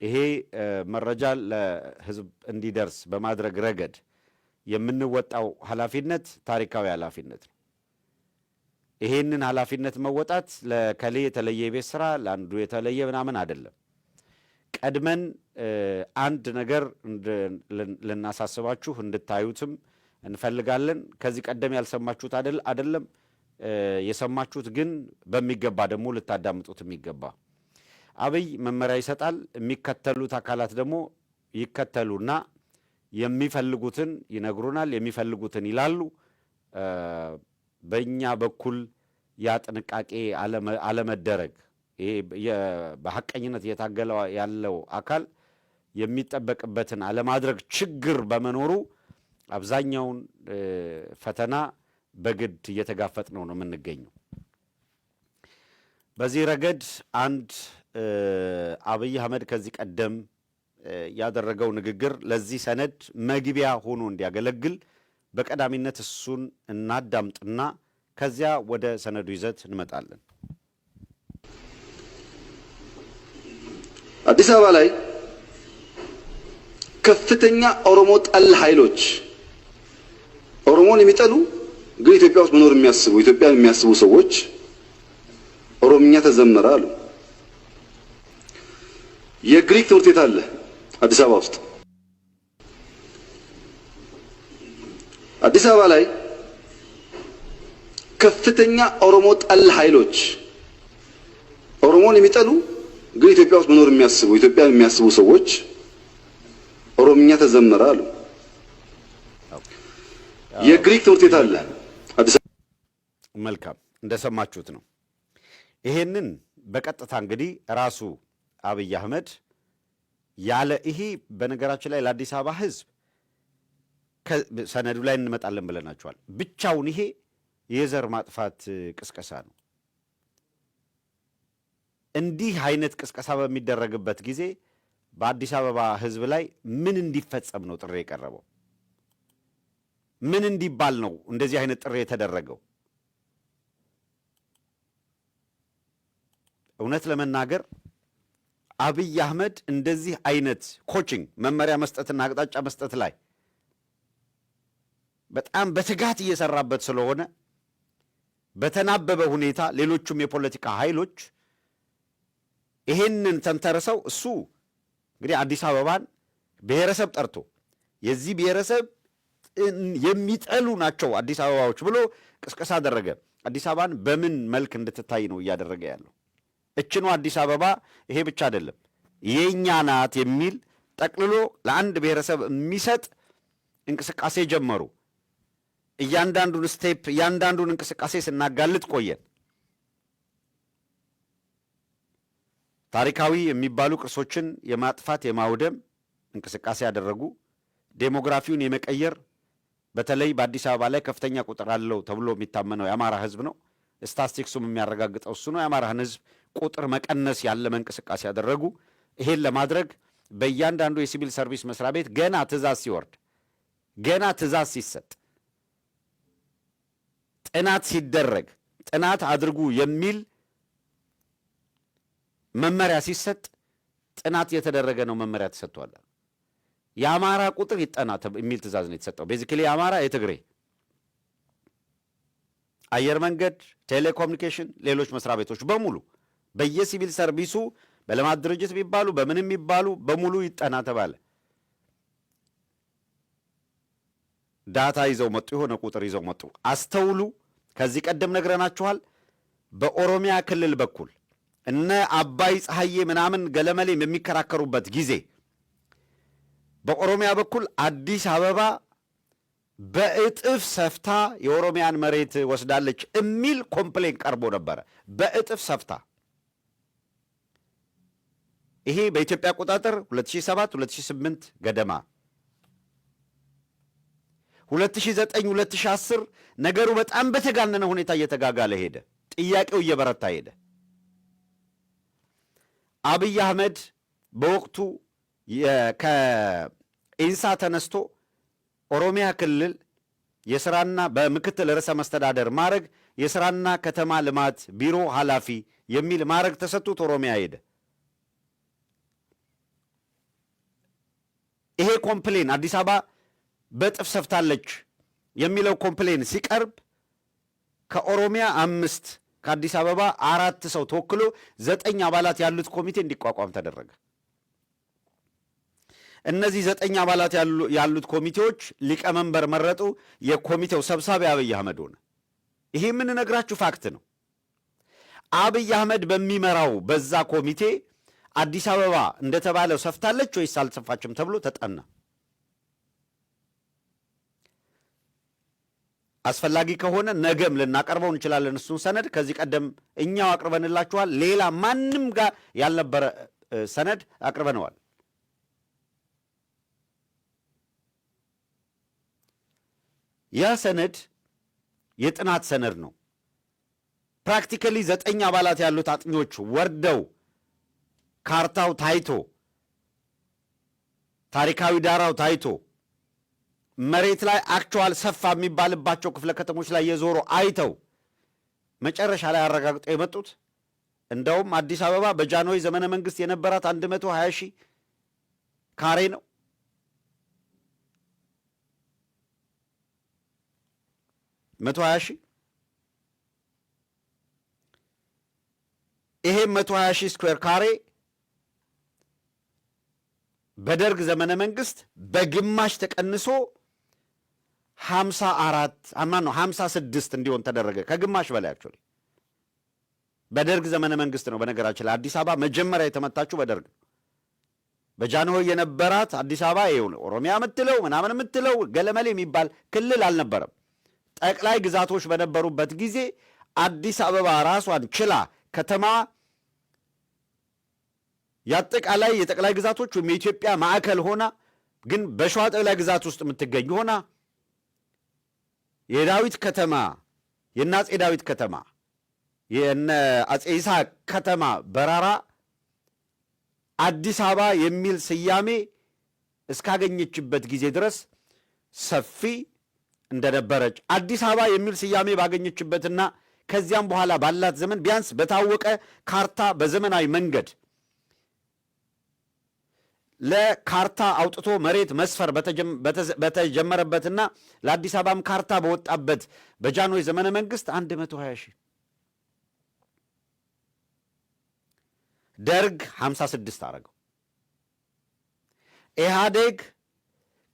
ይሄ መረጃ ለህዝብ እንዲደርስ በማድረግ ረገድ የምንወጣው ኃላፊነት ታሪካዊ ኃላፊነት ነው። ይሄንን ኃላፊነት መወጣት ለከሌ የተለየ ቤት ስራ ለአንዱ የተለየ ምናምን አይደለም። ቀድመን አንድ ነገር ልናሳስባችሁ እንድታዩትም እንፈልጋለን። ከዚህ ቀደም ያልሰማችሁት አይደለም፣ የሰማችሁት ግን በሚገባ ደግሞ ልታዳምጡት የሚገባ አብይ መመሪያ ይሰጣል። የሚከተሉት አካላት ደግሞ ይከተሉና የሚፈልጉትን ይነግሩናል፣ የሚፈልጉትን ይላሉ። በእኛ በኩል ያ ጥንቃቄ አለመደረግ በሐቀኝነት እየታገለ ያለው አካል የሚጠበቅበትን አለማድረግ ችግር በመኖሩ አብዛኛውን ፈተና በግድ እየተጋፈጥነው ነው የምንገኘው። በዚህ ረገድ አንድ አብይ አህመድ ከዚህ ቀደም ያደረገው ንግግር ለዚህ ሰነድ መግቢያ ሆኖ እንዲያገለግል በቀዳሚነት እሱን እናዳምጥና ከዚያ ወደ ሰነዱ ይዘት እንመጣለን። አዲስ አበባ ላይ ከፍተኛ ኦሮሞ ጠል ኃይሎች ኦሮሞን የሚጠሉ ግን ኢትዮጵያ ውስጥ መኖር የሚያስቡ ኢትዮጵያን የሚያስቡ ሰዎች ኦሮምኛ ተዘመረ አሉ። የግሪክ ትምህርት ቤት አለ አዲስ አበባ ውስጥ። አዲስ አበባ ላይ ከፍተኛ ኦሮሞ ጠል ኃይሎች ኦሮሞን የሚጠሉ ግን ኢትዮጵያ ውስጥ መኖር የሚያስቡ ኢትዮጵያን የሚያስቡ ሰዎች ኦሮምኛ ተዘመረ አሉ። የግሪክ ትምህርት ቤት አለ አዲስ አበባ። መልካም እንደሰማችሁት ነው። ይሄንን በቀጥታ እንግዲህ ራሱ አብይ አህመድ ያለ ይሄ በነገራችን ላይ ለአዲስ አበባ ሕዝብ ሰነዱ ላይ እንመጣለን ብለናቸዋል። ብቻውን ይሄ የዘር ማጥፋት ቅስቀሳ ነው። እንዲህ አይነት ቅስቀሳ በሚደረግበት ጊዜ በአዲስ አበባ ሕዝብ ላይ ምን እንዲፈጸም ነው ጥሪ የቀረበው? ምን እንዲባል ነው እንደዚህ አይነት ጥሪ የተደረገው? እውነት ለመናገር አብይ አህመድ እንደዚህ አይነት ኮቺንግ መመሪያ መስጠትና አቅጣጫ መስጠት ላይ በጣም በትጋት እየሰራበት ስለሆነ በተናበበ ሁኔታ ሌሎቹም የፖለቲካ ኃይሎች ይሄንን ተንተርሰው እሱ እንግዲህ አዲስ አበባን ብሔረሰብ ጠርቶ የዚህ ብሔረሰብ የሚጠሉ ናቸው አዲስ አበባዎች ብሎ ቅስቀሳ አደረገ። አዲስ አበባን በምን መልክ እንድትታይ ነው እያደረገ ያለው? እችኑ አዲስ አበባ ይሄ ብቻ አይደለም የኛ ናት የሚል ጠቅልሎ ለአንድ ብሔረሰብ የሚሰጥ እንቅስቃሴ ጀመሩ። እያንዳንዱን ስቴፕ እያንዳንዱን እንቅስቃሴ ስናጋልጥ ቆየን። ታሪካዊ የሚባሉ ቅርሶችን የማጥፋት የማውደም እንቅስቃሴ ያደረጉ፣ ዴሞግራፊውን የመቀየር በተለይ በአዲስ አበባ ላይ ከፍተኛ ቁጥር አለው ተብሎ የሚታመነው የአማራ ሕዝብ ነው። ስታቲስቲክሱም የሚያረጋግጠው እሱ ነው። የአማራን ሕዝብ ቁጥር መቀነስ ያለመ እንቅስቃሴ ያደረጉ። ይሄን ለማድረግ በእያንዳንዱ የሲቪል ሰርቪስ መስሪያ ቤት ገና ትእዛዝ ሲወርድ ገና ትእዛዝ ሲሰጥ ጥናት ሲደረግ ጥናት አድርጉ የሚል መመሪያ ሲሰጥ ጥናት የተደረገ ነው መመሪያ ተሰጥቷል። የአማራ ቁጥር ይጠና የሚል ትእዛዝ ነው የተሰጠው። ቤዚክሊ የአማራ የትግሬ አየር መንገድ፣ ቴሌኮሙኒኬሽን፣ ሌሎች መስሪያ ቤቶች በሙሉ በየሲቪል ሰርቪሱ በልማት ድርጅት ቢባሉ በምንም ቢባሉ በሙሉ ይጠና ተባለ። ዳታ ይዘው መጡ፣ የሆነ ቁጥር ይዘው መጡ። አስተውሉ። ከዚህ ቀደም ነግረናችኋል። በኦሮሚያ ክልል በኩል እነ አባይ ፀሐዬ ምናምን ገለመሌም የሚከራከሩበት ጊዜ በኦሮሚያ በኩል አዲስ አበባ በእጥፍ ሰፍታ የኦሮሚያን መሬት ወስዳለች የሚል ኮምፕሌን ቀርቦ ነበረ። በእጥፍ ሰፍታ ይሄ በኢትዮጵያ አቆጣጠር 2007 2008 ገደማ 2009 2010 ነገሩ በጣም በተጋነነ ሁኔታ እየተጋጋለ ሄደ። ጥያቄው እየበረታ ሄደ። አብይ አህመድ በወቅቱ ከኢንሳ ተነስቶ ኦሮሚያ ክልል የሥራና በምክትል ርዕሰ መስተዳደር ማዕረግ የሥራና ከተማ ልማት ቢሮ ኃላፊ የሚል ማዕረግ ተሰጥቶት ኦሮሚያ ሄደ። ይሄ ኮምፕሌን አዲስ አበባ በጥፍ ሰፍታለች የሚለው ኮምፕሌን ሲቀርብ ከኦሮሚያ 5 ከአዲስ አበባ 4 ሰው ተወክሎ 9 አባላት ያሉት ኮሚቴ እንዲቋቋም ተደረገ። እነዚህ 9 አባላት ያሉት ኮሚቴዎች ሊቀመንበር መረጡ። የኮሚቴው ሰብሳቢ አብይ አህመድ ሆነ። ይሄ የምንነግራችሁ ፋክት ነው። አብይ አህመድ በሚመራው በዛ ኮሚቴ አዲስ አበባ እንደተባለው ሰፍታለች ወይስ አልሰፋችም ተብሎ ተጠና። አስፈላጊ ከሆነ ነገም ልናቀርበው እንችላለን። እሱን ሰነድ ከዚህ ቀደም እኛው አቅርበንላችኋል። ሌላ ማንም ጋር ያልነበረ ሰነድ አቅርበነዋል። ያ ሰነድ የጥናት ሰነድ ነው። ፕራክቲካሊ 9 አባላት ያሉት አጥኚዎች ወርደው ካርታው ታይቶ ታሪካዊ ዳራው ታይቶ መሬት ላይ አክቹዋል ሰፋ የሚባልባቸው ክፍለ ከተሞች ላይ የዞሩ አይተው መጨረሻ ላይ አረጋግጠው የመጡት እንደውም አዲስ አበባ በጃንሆይ ዘመነ መንግስት የነበራት 120 ሺህ ካሬ ነው። 120 ሺህ ይሄ 120 ሺህ ስኩዌር ካሬ በደርግ ዘመነ መንግስት በግማሽ ተቀንሶ 56 እንዲሆን ተደረገ። ከግማሽ በላይ አክቹዋሊ በደርግ ዘመነ መንግስት ነው። በነገራችን ላይ አዲስ አበባ መጀመሪያ የተመታችው በደርግ ነው። በጃንሆይ የነበራት አዲስ አበባ ይኸው ኦሮሚያ የምትለው ምናምን የምትለው ገለመሌ የሚባል ክልል አልነበረም። ጠቅላይ ግዛቶች በነበሩበት ጊዜ አዲስ አበባ ራሷን ችላ ከተማ ያጠቃላይ የጠቅላይ ግዛቶች ወይም የኢትዮጵያ ማዕከል ሆና ግን በሸዋ ጠቅላይ ግዛት ውስጥ የምትገኝ ሆና የዳዊት ከተማ የነ አፄ ዳዊት ከተማ የነ አፄ ይስሐቅ ከተማ በራራ አዲስ አበባ የሚል ስያሜ እስካገኘችበት ጊዜ ድረስ ሰፊ እንደነበረች አዲስ አበባ የሚል ስያሜ ባገኘችበትና ከዚያም በኋላ ባላት ዘመን ቢያንስ በታወቀ ካርታ በዘመናዊ መንገድ ለካርታ አውጥቶ መሬት መስፈር በተጀመረበትና ለአዲስ አበባም ካርታ በወጣበት በጃንሆይ ዘመነ መንግስት 120 ሺህ ደርግ 56 አረገው። ኢህአዴግ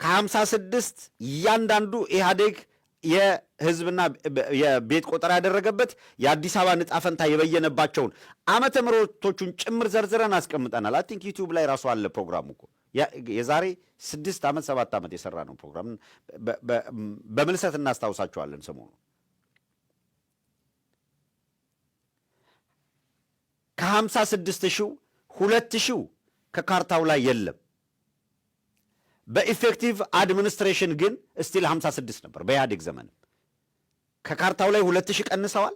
ከ56 እያንዳንዱ ኢህአዴግ የህዝብና የቤት ቆጠራ ያደረገበት የአዲስ አበባ ዕጣ ፈንታ የበየነባቸውን ዓመተ ምሕረቶቹን ጭምር ዘርዝረን አስቀምጠናል። አይ ቲንክ ዩቲዩብ ላይ ራሱ አለ ፕሮግራሙ እኮ የዛሬ 6 ዓመት 7 ዓመት የሰራ ነው ፕሮግራም። በምልሰት እናስታውሳቸዋለን። ሰሞኑ ከ56 ሺው 2 ሺው ከካርታው ላይ የለም። በኢፌክቲቭ አድሚኒስትሬሽን ግን ስቲል 56 ነበር። በኢህአዴግ ዘመን ከካርታው ላይ 2000 ቀንሰዋል።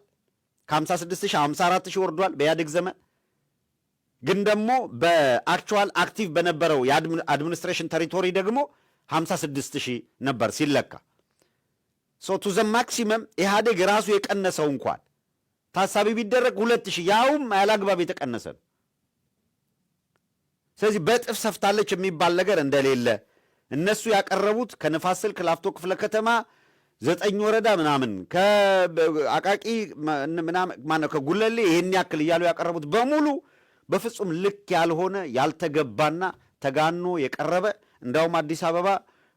ከ56 ሺህ 54 ሺህ ወርዷል። በኢህአዴግ ዘመን ግን ደግሞ በአክቹዋል አክቲቭ በነበረው የአድሚኒስትሬሽን ቴሪቶሪ ደግሞ 56 ሺህ ነበር ሲለካ። ሶ ቱ ዘ ማክሲመም ኢህአዴግ ራሱ የቀነሰው እንኳን ታሳቢ ቢደረግ 2000 ያውም ያላግባብ የተቀነሰ ነው። ስለዚህ በጥፍ ሰፍታለች የሚባል ነገር እንደሌለ እነሱ ያቀረቡት ከንፋስ ስልክ ላፍቶ ክፍለ ከተማ 9 ወረዳ ምናምን ከአቃቂ ምናምን ከጉለሌ ይህን ያክል እያሉ ያቀረቡት በሙሉ በፍጹም ልክ ያልሆነ ያልተገባና ተጋኖ የቀረበ እንዳውም አዲስ አበባ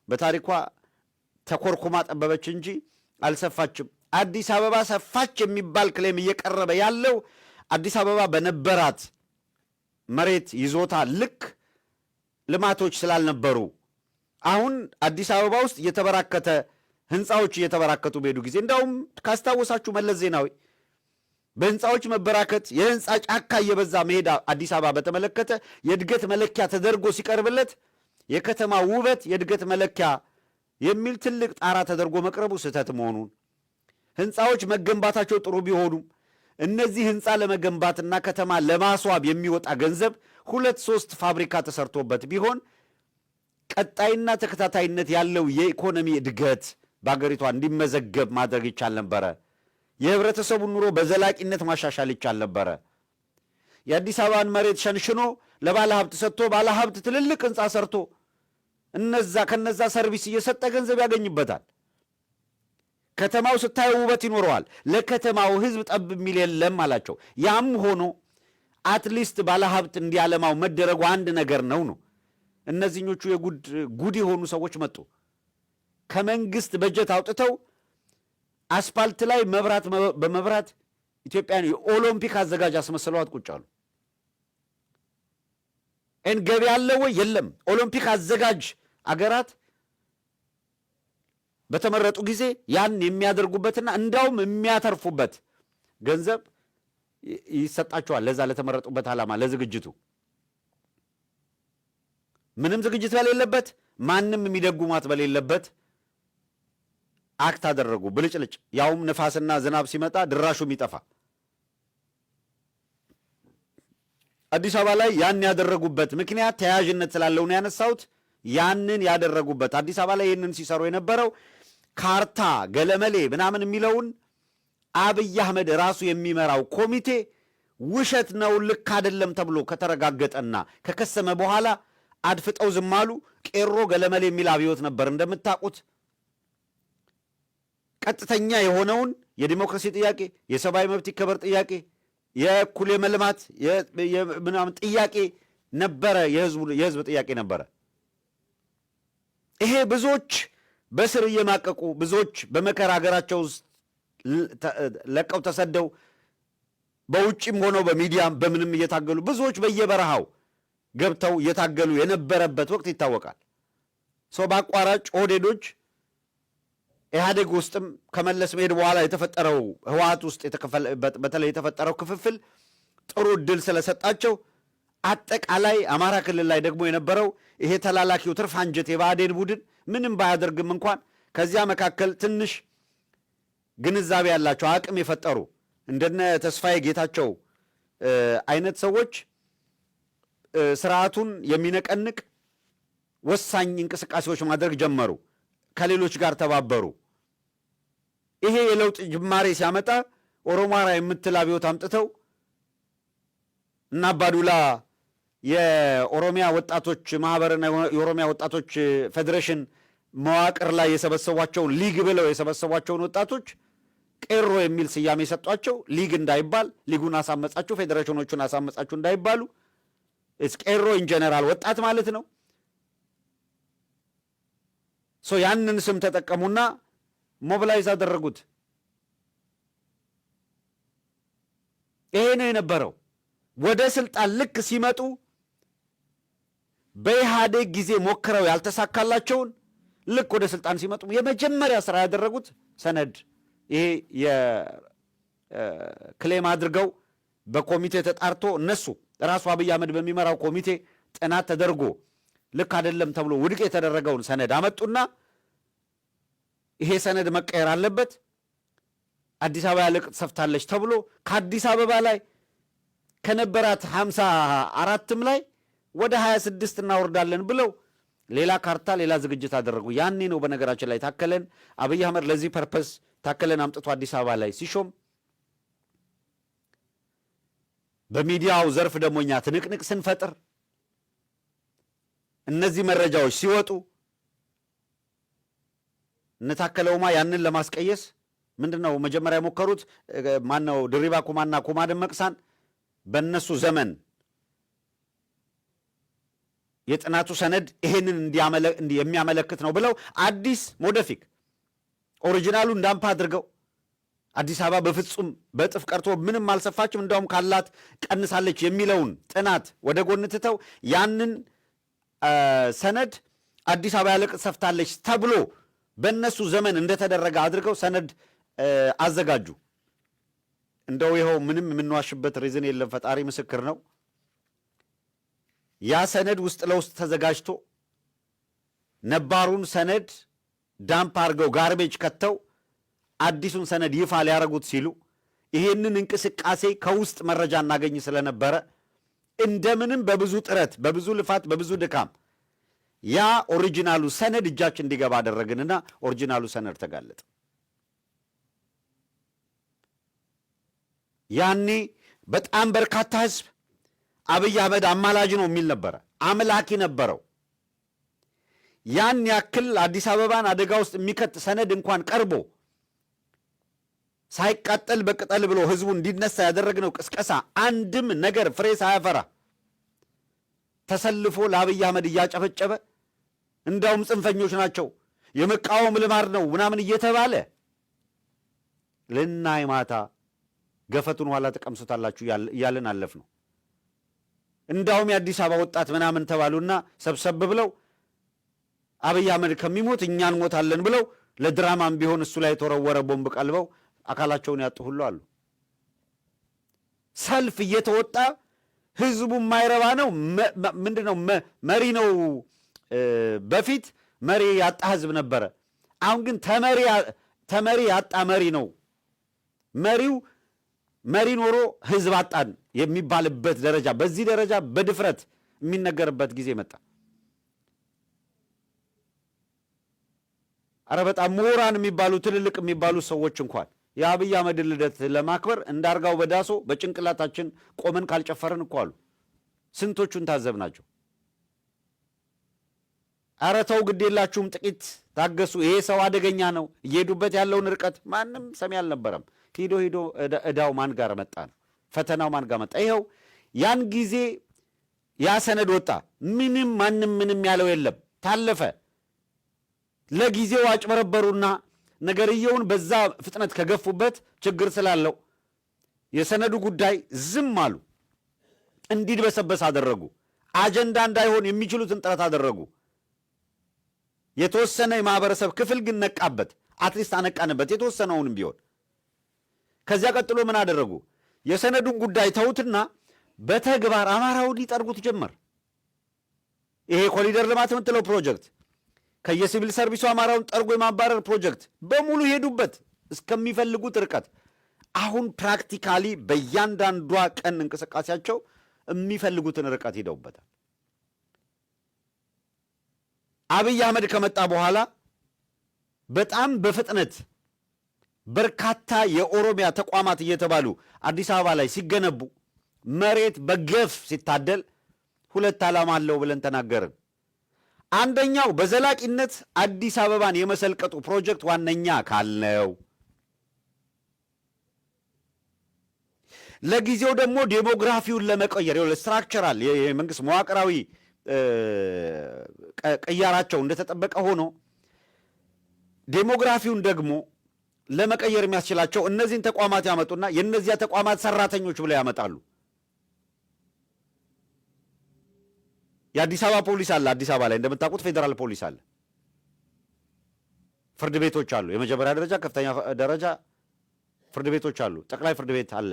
በታሪኳ ተኮርኩማ ጠበበች እንጂ አልሰፋችም። አዲስ አበባ ሰፋች የሚባል ክሌም እየቀረበ ያለው አዲስ አበባ በነበራት መሬት ይዞታ ልክ ልማቶች ስላልነበሩ አሁን አዲስ አበባ ውስጥ እየተበራከተ ህንፃዎች እየተበራከቱ በሄዱ ጊዜ እንዳውም ካስታወሳችሁ መለስ ዜናዊ በህንፃዎች መበራከት የህንፃ ጫካ እየበዛ መሄድ አዲስ አበባ በተመለከተ የእድገት መለኪያ ተደርጎ ሲቀርብለት የከተማ ውበት የእድገት መለኪያ የሚል ትልቅ ጣራ ተደርጎ መቅረቡ ስህተት መሆኑን ህንፃዎች መገንባታቸው ጥሩ ቢሆኑም እነዚህ ህንፃ ለመገንባትና ከተማ ለማስዋብ የሚወጣ ገንዘብ 2-3 ፋብሪካ ተሰርቶበት ቢሆን ቀጣይና ተከታታይነት ያለው የኢኮኖሚ እድገት በአገሪቷ እንዲመዘገብ ማድረግ ይቻል ነበረ። የህብረተሰቡን ኑሮ በዘላቂነት ማሻሻል ይቻል ነበረ። የአዲስ አበባን መሬት ሸንሽኖ ለባለ ሀብት ሰጥቶ ባለ ሀብት ትልልቅ ህንፃ ሰርቶ ከነዛ ሰርቪስ እየሰጠ ገንዘብ ያገኝበታል። ከተማው ስታየው ውበት ይኖረዋል። ለከተማው ህዝብ ጠብ የሚል የለም አላቸው። ያም ሆኖ አትሊስት ባለሀብት እንዲያለማው መደረጉ አንድ ነገር ነው። እነዚህኞቹ ጉድ የሆኑ ሰዎች መጡ። ከመንግስት በጀት አውጥተው አስፓልት ላይ መብራት በመብራት ኢትዮጵያን የኦሎምፒክ አዘጋጅ አስመስለዋት ቁጭ አሉ። ገቢ ያለ ወይ? የለም። ኦሎምፒክ አዘጋጅ አገራት በተመረጡ ጊዜ ያን የሚያደርጉበትና እንዳውም የሚያተርፉበት ገንዘብ ይሰጣቸዋል። ለዛ ለተመረጡበት ዓላማ ለዝግጅቱ ምንም ዝግጅት በሌለበት ማንም የሚደጉማት በሌለበት አክት አደረጉ። ብልጭልጭ፣ ያውም ንፋስና ዝናብ ሲመጣ ድራሹ የሚጠፋ አዲስ አበባ ላይ ያን ያደረጉበት ምክንያት ተያያዥነት ስላለው ነው ያነሳሁት። ያንን ያደረጉበት አዲስ አበባ ላይ ይህንን ሲሰሩ የነበረው ካርታ ገለመሌ ምናምን የሚለውን አብይ አህመድ ራሱ የሚመራው ኮሚቴ ውሸት ነው፣ ልክ አይደለም ተብሎ ከተረጋገጠና ከከሰመ በኋላ አድፍጠው ዝም አሉ። ቄሮ ገለመሌ የሚል አብዮት ነበር እንደምታውቁት። ቀጥተኛ የሆነውን የዲሞክራሲ ጥያቄ፣ የሰብአዊ መብት ይከበር ጥያቄ፣ የእኩል የመልማት ምናምን ጥያቄ ነበረ። የህዝብ ጥያቄ ነበረ። ይሄ ብዙዎች በስር እየማቀቁ ብዙዎች በመከራ ሀገራቸው ውስጥ ለቀው ተሰደው በውጭም ሆነው በሚዲያም በምንም እየታገሉ ብዙዎች በየበረሃው ገብተው እየታገሉ የነበረበት ወቅት ይታወቃል። ሰው በአቋራጭ ኦህዴዶች ኢህአዴግ ውስጥም ከመለስ መሄድ በኋላ የተፈጠረው ህወሓት ውስጥ በተለይ የተፈጠረው ክፍፍል ጥሩ እድል ስለሰጣቸው አጠቃላይ አማራ ክልል ላይ ደግሞ የነበረው ይሄ ተላላኪው ትርፍ አንጀት የብአዴን ቡድን ምንም ባያደርግም እንኳን ከዚያ መካከል ትንሽ ግንዛቤ ያላቸው አቅም የፈጠሩ እንደነ ተስፋዬ ጌታቸው አይነት ሰዎች ስርዓቱን የሚነቀንቅ ወሳኝ እንቅስቃሴዎች ማድረግ ጀመሩ። ከሌሎች ጋር ተባበሩ። ይሄ የለውጥ ጅማሬ ሲያመጣ ኦሮማራ የምትል አብዮት አምጥተው እና አባዱላ የኦሮሚያ ወጣቶች ማህበርና የኦሮሚያ ወጣቶች ፌዴሬሽን መዋቅር ላይ የሰበሰቧቸውን ሊግ ብለው የሰበሰቧቸውን ወጣቶች ቄሮ የሚል ስያሜ የሰጧቸው ሊግ እንዳይባል፣ ሊጉን አሳመጻችሁ፣ ፌዴሬሽኖቹን አሳመጻችሁ እንዳይባሉ ቄሮ ኢን ጀነራል ወጣት ማለት ነው። ያንን ስም ተጠቀሙና ሞቢላይዝ አደረጉት። ይሄ ነው የነበረው። ወደ ስልጣን ልክ ሲመጡ በኢህአዴግ ጊዜ ሞክረው ያልተሳካላቸውን ልክ ወደ ስልጣን ሲመጡ የመጀመሪያ ስራ ያደረጉት ሰነድ ይሄ የክሌም አድርገው በኮሚቴ ተጣርቶ እነሱ ራሱ አብይ አህመድ በሚመራው ኮሚቴ ጥናት ተደርጎ ልክ አይደለም ተብሎ ውድቅ የተደረገውን ሰነድ አመጡና ይሄ ሰነድ መቀየር አለበት፣ አዲስ አበባ ያለቅጥ ሰፍታለች ተብሎ ከአዲስ አበባ ላይ ከነበራት 54ም ላይ ወደ 26 እናወርዳለን ብለው ሌላ ካርታ ሌላ ዝግጅት አደረጉ። ያኔ ነው በነገራችን ላይ ታከለን አብይ አህመድ ለዚህ ፐርፐስ ታከለን አምጥቶ አዲስ አበባ ላይ ሲሾም በሚዲያው ዘርፍ ደግሞ እኛ ትንቅንቅ ስንፈጥር እነዚህ መረጃዎች ሲወጡ እነታከለውማ ያንን ለማስቀየስ ምንድነው መጀመሪያ የሞከሩት? ማነው ድሪባ ኩማና ኩማ ደመቅሳን በእነሱ ዘመን የጥናቱ ሰነድ ይሄንን የሚያመለክት ነው ብለው አዲስ ሞደፊክ ኦሪጂናሉ እንዳምፓ አድርገው አዲስ አበባ በፍጹም በጥፍ ቀርቶ ምንም አልሰፋችም፣ እንዳውም ካላት ቀንሳለች የሚለውን ጥናት ወደ ጎን ትተው ያንን ሰነድ አዲስ አበባ ያለቅጥ ሰፍታለች ተብሎ በእነሱ ዘመን እንደተደረገ አድርገው ሰነድ አዘጋጁ። እንደው ይኸው ምንም የምንዋሽበት ሪዝን የለም፣ ፈጣሪ ምስክር ነው። ያ ሰነድ ውስጥ ለውስጥ ተዘጋጅቶ ነባሩን ሰነድ ዳምፕ አድርገው ጋርቤጅ ከተው አዲሱን ሰነድ ይፋ ሊያደርጉት ሲሉ ይሄንን እንቅስቃሴ ከውስጥ መረጃ እናገኝ ስለነበረ እንደምንም በብዙ ጥረት፣ በብዙ ልፋት፣ በብዙ ድካም ያ ኦሪጂናሉ ሰነድ እጃችን እንዲገባ አደረግንና ኦሪጂናሉ ሰነድ ተጋለጠ። ያኔ በጣም በርካታ ህዝብ አብይ አህመድ አማላጅ ነው የሚል ነበረ፣ አምላኪ ነበረው። ያን ያክል አዲስ አበባን አደጋ ውስጥ የሚከት ሰነድ እንኳን ቀርቦ ሳይቃጠል በቅጠል ብሎ ህዝቡ እንዲነሳ ያደረግነው ቅስቀሳ አንድም ነገር ፍሬ ሳያፈራ ተሰልፎ ለአብይ አህመድ እያጨበጨበ እንዳውም ጽንፈኞች ናቸው የመቃወም ልማድ ነው ምናምን እየተባለ ልናይ ማታ ገፈቱን ኋላ ተቀምሱታላችሁ እያልን አለፍ ነው። እንዳውም የአዲስ አበባ ወጣት ምናምን ተባሉና ሰብሰብ ብለው አብይ አህመድ ከሚሞት እኛ እንሞታለን ብለው ለድራማም ቢሆን እሱ ላይ የተወረወረ ቦምብ ቀልበው አካላቸውን ያጡ ሁሉ አሉ። ሰልፍ እየተወጣ ህዝቡ የማይረባ ነው ምንድነው መሪ ነው። በፊት መሪ ያጣ ህዝብ ነበረ። አሁን ግን ተመሪ ያጣ መሪ ነው። መሪ ኖሮ ህዝብ አጣን የሚባልበት ደረጃ በዚህ ደረጃ በድፍረት የሚነገርበት ጊዜ መጣ። አረ በጣም ምሁራን የሚባሉ ትልልቅ የሚባሉ ሰዎች እንኳን የአብይ አህመድን ልደት ለማክበር እንዳርጋው በዳሶ በጭንቅላታችን ቆመን ካልጨፈርን እኮ አሉ። ስንቶቹን ታዘብናቸው። አረ ተው ግድ የላችሁም ጥቂት ታገሱ፣ ይሄ ሰው አደገኛ ነው። እየሄዱበት ያለውን ርቀት ማንም ሰሚ አልነበረም። ሂዶ እዳው ማን ጋር መጣ ነው፣ ፈተናው ማን ጋር መጣ። ይኸው ያን ጊዜ ያ ሰነድ ወጣ። ማንም ምንም ያለው የለም፣ ታለፈ። ለጊዜው አጭበረበሩና ነገርየውን በዛ ፍጥነት ከገፉበት ችግር ስላለው የሰነዱ ጉዳይ ዝም አሉ። እንዲድበሰበስ አደረጉ። አጀንዳ እንዳይሆን የሚችሉትን ጥረት አደረጉ። የተወሰነ የማህበረሰብ ክፍል ግን ነቃበት። አትሊስት አነቃንበት የተወሰነውንም ቢሆን። ከዚያ ቀጥሎ ምን አደረጉ? የሰነዱን ጉዳይ ተውትና በተግባር አማራውን ሊጠርጉት ጀመር። ይሄ ኮሪደር ልማት የምትለው ፕሮጀክት ከየሲቪል ሰርቪሱ አማራውን ጠርጎ የማባረር ፕሮጀክት በሙሉ ሄዱበት እስከሚፈልጉት ርቀት። አሁን ፕራክቲካሊ በእያንዳንዷ ቀን እንቅስቃሴያቸው የሚፈልጉትን ርቀት ሄደውበታል። አብይ አህመድ ከመጣ በኋላ በጣም በፍጥነት በርካታ የኦሮሚያ ተቋማት እየተባሉ አዲስ አበባ ላይ ሲገነቡ መሬት በገፍ ሲታደል ሁለት ዓላማ አለው ብለን ተናገርን። አንደኛው በዘላቂነት አዲስ አበባን የመሰልቀጡ ፕሮጀክት ዋነኛ አካል ነው። ለጊዜው ደግሞ ዴሞግራፊውን ለመቀየር ስትራክቸራል የመንግስት መዋቅራዊ ቅያራቸው እንደተጠበቀ ሆኖ ዴሞግራፊውን ደግሞ ለመቀየር የሚያስችላቸው እነዚህን ተቋማት ያመጡና የእነዚያ ተቋማት ሰራተኞች ብለው ያመጣሉ። የአዲስ አበባ ፖሊስ አለ። አዲስ አበባ ላይ እንደምታውቁት ፌዴራል ፖሊስ አለ። ፍርድ ቤቶች አሉ። የመጀመሪያ ደረጃ፣ ከፍተኛ ደረጃ ፍርድ ቤቶች አሉ። ጠቅላይ ፍርድ ቤት አለ።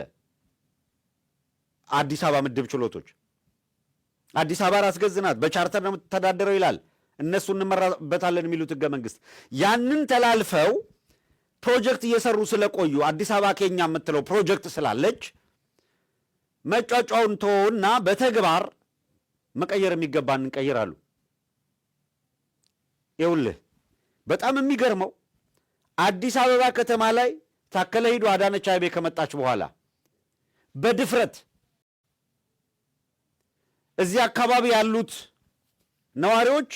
አዲስ አበባ ምድብ ችሎቶች። አዲስ አበባ ራስ ገዝ ናት፣ በቻርተር ነው የምትተዳደረው ይላል። እነሱ እንመራበታለን የሚሉት ህገ መንግስት። ያንን ተላልፈው ፕሮጀክት እየሰሩ ስለቆዩ አዲስ አበባ ኬኛ የምትለው ፕሮጀክት ስላለች መጫጫውን ተውና በተግባር መቀየር የሚገባን እንቀይራሉ። ይኸውልህ በጣም የሚገርመው አዲስ አበባ ከተማ ላይ ታከለ ሂዶ አዳነች አቤቤ ከመጣች በኋላ በድፍረት እዚህ አካባቢ ያሉት ነዋሪዎች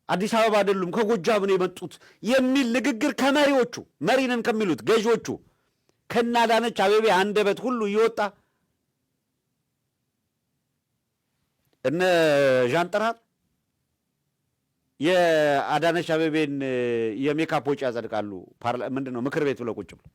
አዲስ አበባ አይደሉም ከጎጃም ነው የመጡት የሚል ንግግር ከመሪዎቹ መሪንን ከሚሉት ገዢዎቹ ከነ አዳነች አቤቤ አንደበት ሁሉ እየወጣ እነ ዣንጥራር የአዳነች አቤቤን የሜካፕ ወጪ ያጸድቃሉ። ምንድን ነው ምክር ቤት ብለው ቁጭ ብለው